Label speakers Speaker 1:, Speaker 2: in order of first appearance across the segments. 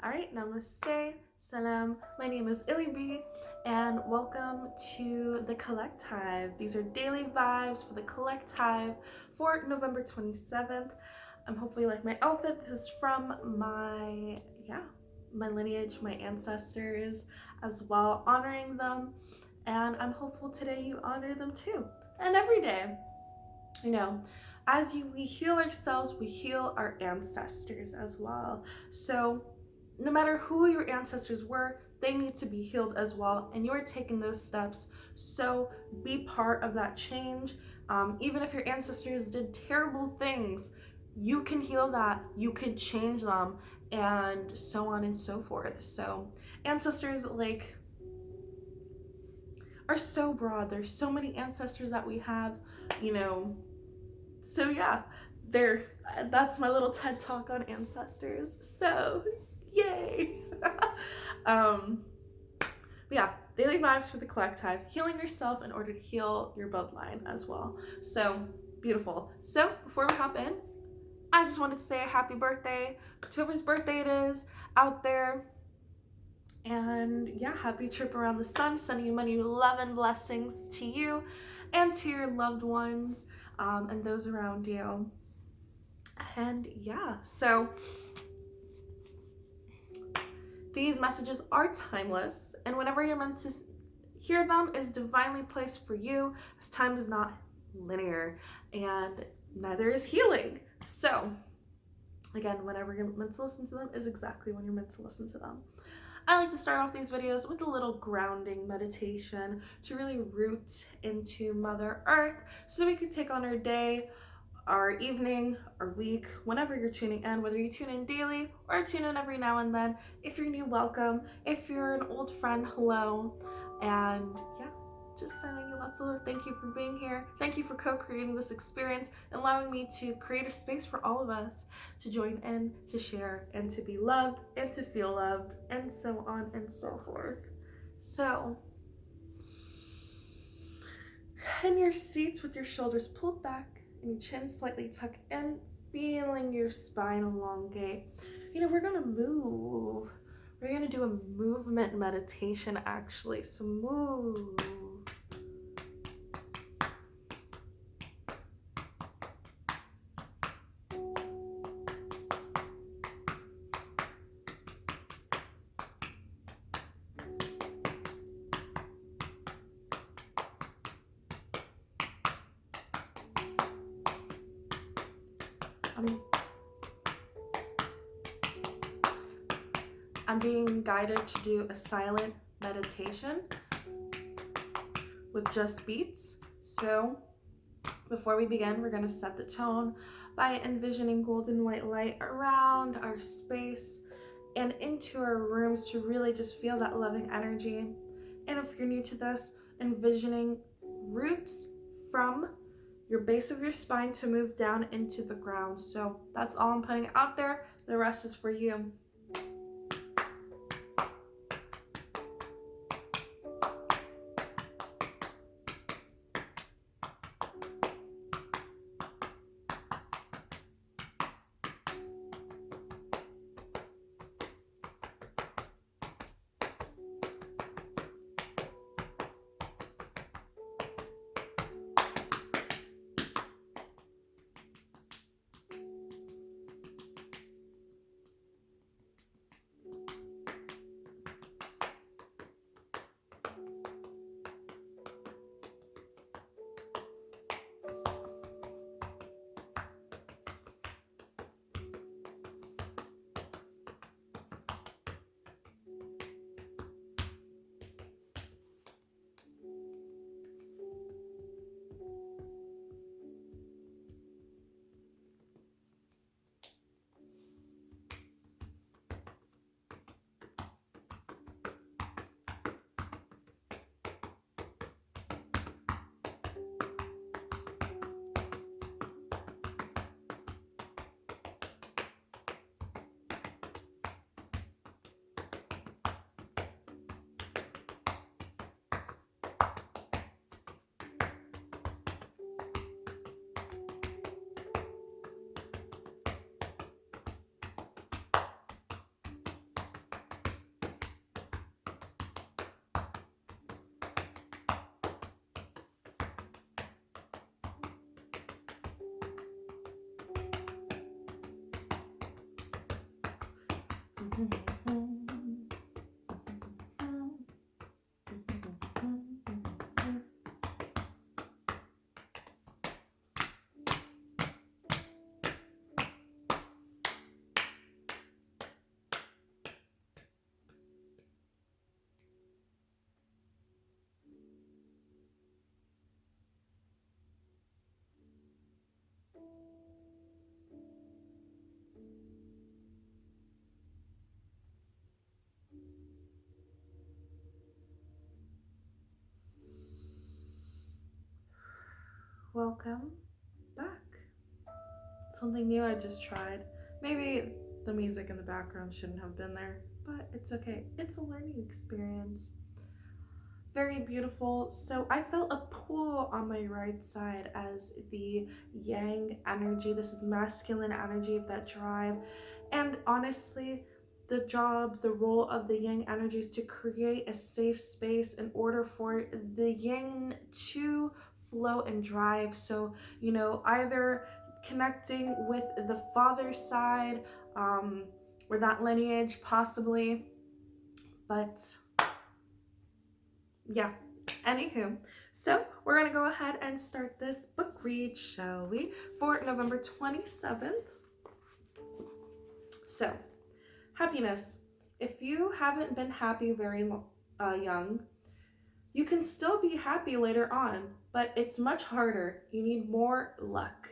Speaker 1: Alright, namaste, salam. My name is Illy and welcome to the Collect Hive. These are daily vibes for the Collect Hive for November 27th. Hopefully like my outfit. This is from my lineage, my ancestors as well, honoring them. And I'm hopeful today you honor them too. And every day, as we heal ourselves, we heal our ancestors as well. So no matter who your ancestors were, they need to be healed as well, and you're taking those steps. So be part of that change. Even if your ancestors did terrible things, you can heal that, you can change them, and so on and so forth. So ancestors are so broad. There's so many ancestors that we have, so yeah, that's my little TED talk on ancestors. So yay. Yeah, daily vibes for the Collect Hive, healing yourself in order to heal your bloodline as well. So beautiful. So before we hop in, I just wanted to say a happy birthday to whoever's birthday it is out there. And yeah, happy trip around the sun, sending you many love and blessings to you and to your loved ones and those around you. And yeah, so these messages are timeless, and whenever you're meant to hear them is divinely placed for you, as time is not linear, and neither is healing. So again, whenever you're meant to listen to them is exactly when you're meant to listen to them. I like to start off these videos with a little grounding meditation to really root into Mother Earth so we can take on our day, our evening, our week, whenever you're tuning in, whether you tune in daily or tune in every now and then. If you're new, welcome. If you're an old friend, hello. And yeah, just sending you lots of love. Thank you for being here. Thank you for co-creating this experience, allowing me to create a space for all of us to join in, to share, and to be loved, and to feel loved, and so on and so forth. So, in your seats with your shoulders pulled back and your chin slightly tucked in, feeling your spine elongate. We're gonna move. We're gonna do a movement meditation actually. So move. I'm being guided to do a silent meditation with just beats. So before we begin, we're going to set the tone by envisioning golden white light around our space and into our rooms to really just feel that loving energy. And if you're new to this, envisioning roots from your base of your spine to move down into the ground. So that's all I'm putting out there. The rest is for you. welcome back. Something new I just tried. Maybe the music in the background shouldn't have been there, but it's okay. It's a learning experience. Very beautiful. So I felt a pull on my right side as the yang energy. This is masculine energy of that drive. And honestly, the role of the yang energy is to create a safe space in order for the yang to flow and drive. So, either connecting with the father side, or that lineage possibly. But yeah, anywho, so we're gonna go ahead and start this book read, shall we, for November 27th. So, happiness. If you haven't been happy very young, you can still be happy later on, but it's much harder. You need more luck.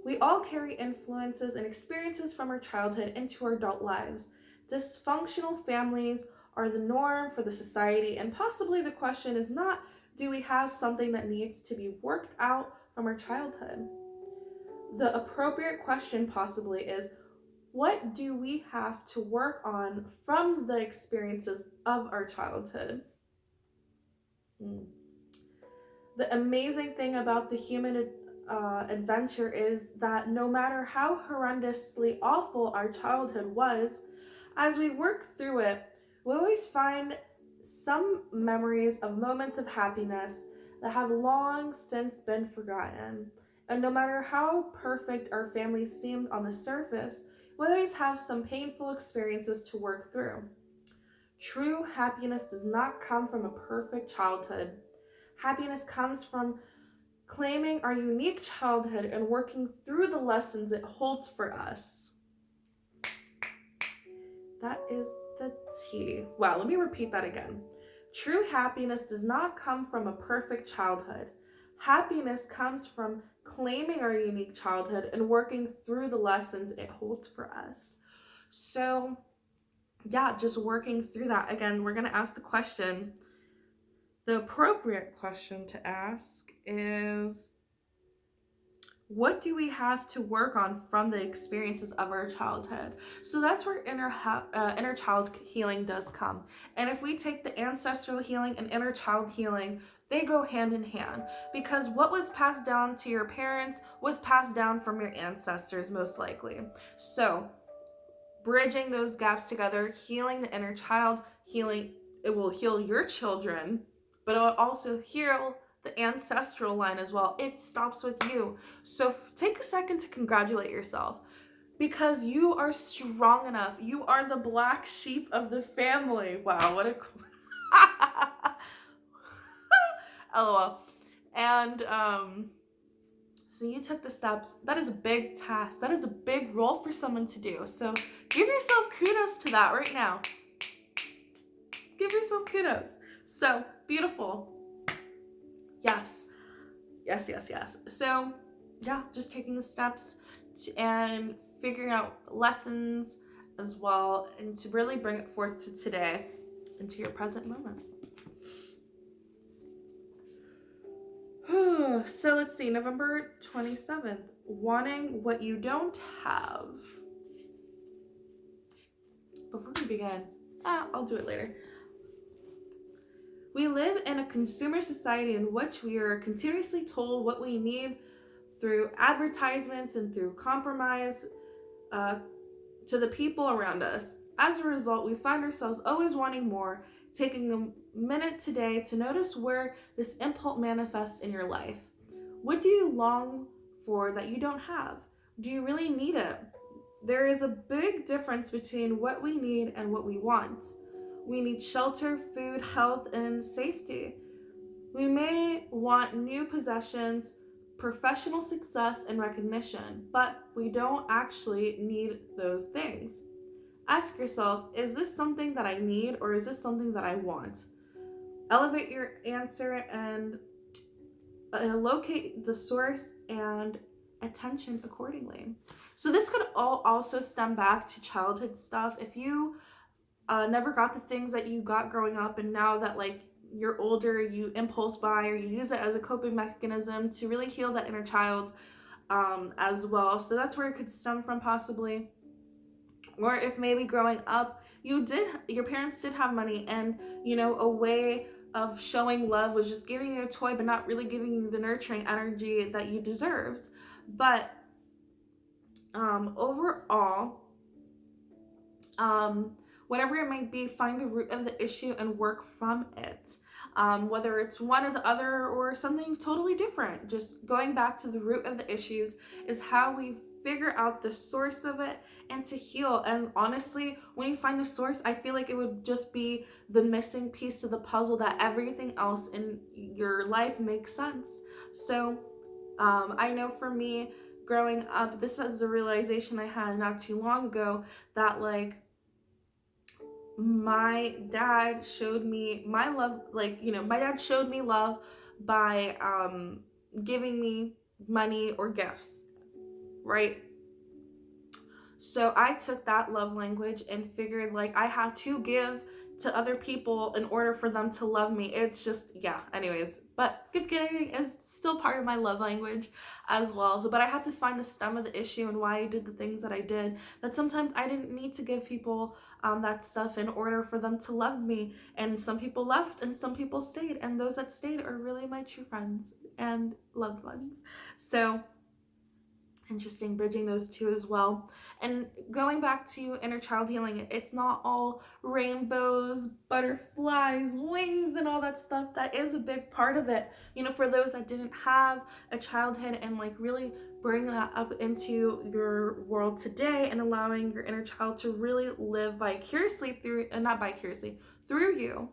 Speaker 1: We all carry influences and experiences from our childhood into our adult lives. Dysfunctional families are the norm for the society, and possibly the question is not, do we have something that needs to be worked out from our childhood? The appropriate question possibly is, what do we have to work on from the experiences of our childhood? The amazing thing about the human adventure is that no matter how horrendously awful our childhood was, as we work through it, we always find some memories of moments of happiness that have long since been forgotten. And no matter how perfect our family seemed on the surface, we always have some painful experiences to work through. True happiness does not come from a perfect childhood. Happiness comes from claiming our unique childhood and working through the lessons it holds for us. That is the tea. Wow, let me repeat that again. True happiness does not come from a perfect childhood. Happiness comes from claiming our unique childhood and working through the lessons it holds for us. So, yeah, just working through that. Again, we're going to ask the question. The appropriate question to ask is, what do we have to work on from the experiences of our childhood? So that's where inner child healing does come. And if we take the ancestral healing and inner child healing, they go hand in hand, because what was passed down to your parents was passed down from your ancestors, most likely. So bridging those gaps together, healing the inner child, it will heal your children, but it will also heal the ancestral line as well. It stops with you. So take a second to congratulate yourself, because you are strong enough. You are the black sheep of the family. Wow, what a LOL. And so you took the steps. That is a big task. That is a big role for someone to do. So give yourself kudos to that right now. Give yourself kudos. So beautiful. Yes. So yeah, just taking the steps and figuring out lessons as well, and to really bring it forth to today, into your present moment. So let's see, November 27th, wanting what you don't have. Before we begin, I'll do it later. We live in a consumer society in which we are continuously told what we need through advertisements and through compromise to the people around us. As a result, we find ourselves always wanting more, taking a minute today to notice where this impulse manifests in your life. What do you long for that you don't have? Do you really need it? There is a big difference between what we need and what we want. We need shelter, food, health, and safety. We may want new possessions, professional success, and recognition, but we don't actually need those things. Ask yourself, is this something that I need, or is this something that I want? Elevate your answer and locate the source and attention accordingly. So this could all also stem back to childhood stuff. If you never got the things that you got growing up, and now that you're older, you impulse buy or you use it as a coping mechanism to really heal that inner child as well. So that's where it could stem from possibly. Or if maybe growing up your parents did have money, and a way of showing love was just giving you a toy but not really giving you the nurturing energy that you deserved. But overall, whatever it might be, find the root of the issue and work from it. Whether it's one or the other or something totally different, just going back to the root of the issues is how we figure out the source of it and to heal. And honestly, when you find the source, I feel like it would just be the missing piece of the puzzle that everything else in your life makes sense. So I know for me, growing up, this is a realization I had not too long ago, that like my dad showed me my love, my dad showed me love by giving me money or gifts, right? So I took that love language and figured like I had to give to other people in order for them to love me. It's just, yeah, anyways. But gift giving is still part of my love language as well. But I had to find the stem of the issue and why I did the things that I did. That sometimes I didn't need to give people that stuff in order for them to love me. And some people left and some people stayed. And those that stayed are really my true friends and loved ones. So interesting, bridging those two as well. And going back to inner child healing, it's not all rainbows, butterflies, wings, and all that stuff. That is a big part of it, for those that didn't have a childhood, and like really bring that up into your world today and allowing your inner child to really live vicariously through, not vicariously, through you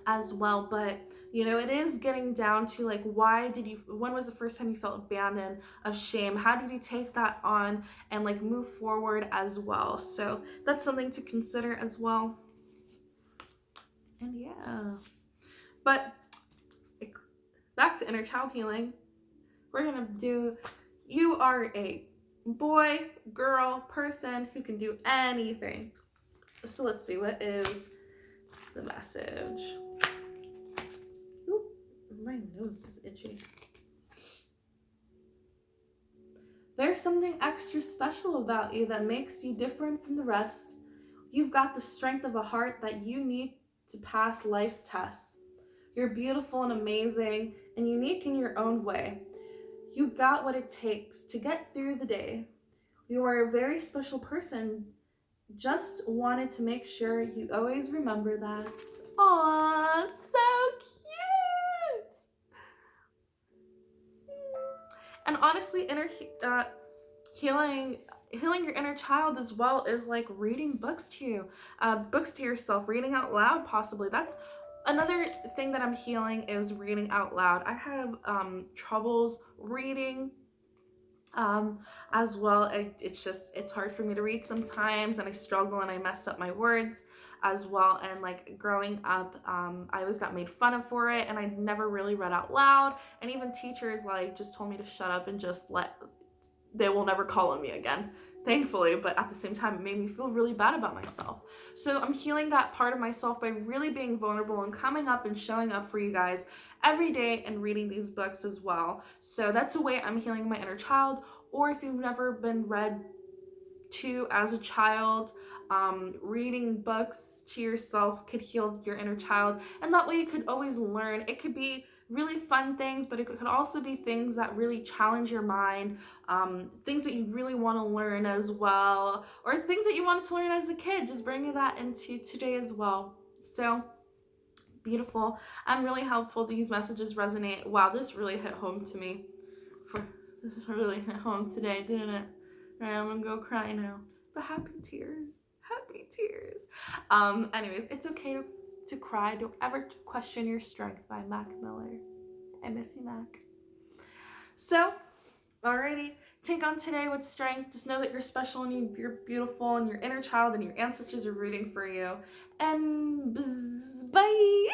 Speaker 1: as well. But it is getting down to like, when was the first time you felt abandoned, of shame? How did you take that on and like move forward as well? So that's something to consider as well. And yeah, but back to inner child healing, we're gonna do, you are a boy, girl, person who can do anything. So let's see, what is the message? My nose is itchy. There's something extra special about you that makes you different from the rest. You've got the strength of a heart that you need to pass life's tests. You're beautiful and amazing and unique in your own way. You got what it takes to get through the day. You are a very special person. Just wanted to make sure you always remember that. Aww, so cute. And honestly, healing your inner child as well is like reading books to yourself, reading out loud possibly. That's another thing that I'm healing, is reading out loud. I have troubles reading as well. It's hard for me to read sometimes, and I struggle and I mess up my words as well. And like growing up, I always got made fun of for it, and I never really read out loud, and even teachers like just told me to shut up and they will never call on me again, thankfully. But at the same time, it made me feel really bad about myself. So I'm healing that part of myself by really being vulnerable and coming up and showing up for you guys every day and reading these books as well. So that's a way I'm healing my inner child. Or if you've never been read to as a child, reading books to yourself could heal your inner child, and that way you could always learn. It could be really fun things, but it could also be things that really challenge your mind, things that you really want to learn as well, or things that you wanted to learn as a kid, just bringing that into today as well. So beautiful. I'm really helpful. These messages resonate. Wow, this really hit home to me. This really hit home today, didn't it? All right, I'm gonna go cry now, but happy tears. Anyways, it's okay to cry. Don't ever question your strength, by Mac Miller. I miss you, Mac. So, alrighty, take on today with strength. Just know that you're special and you're beautiful, and your inner child and your ancestors are rooting for you. And bye.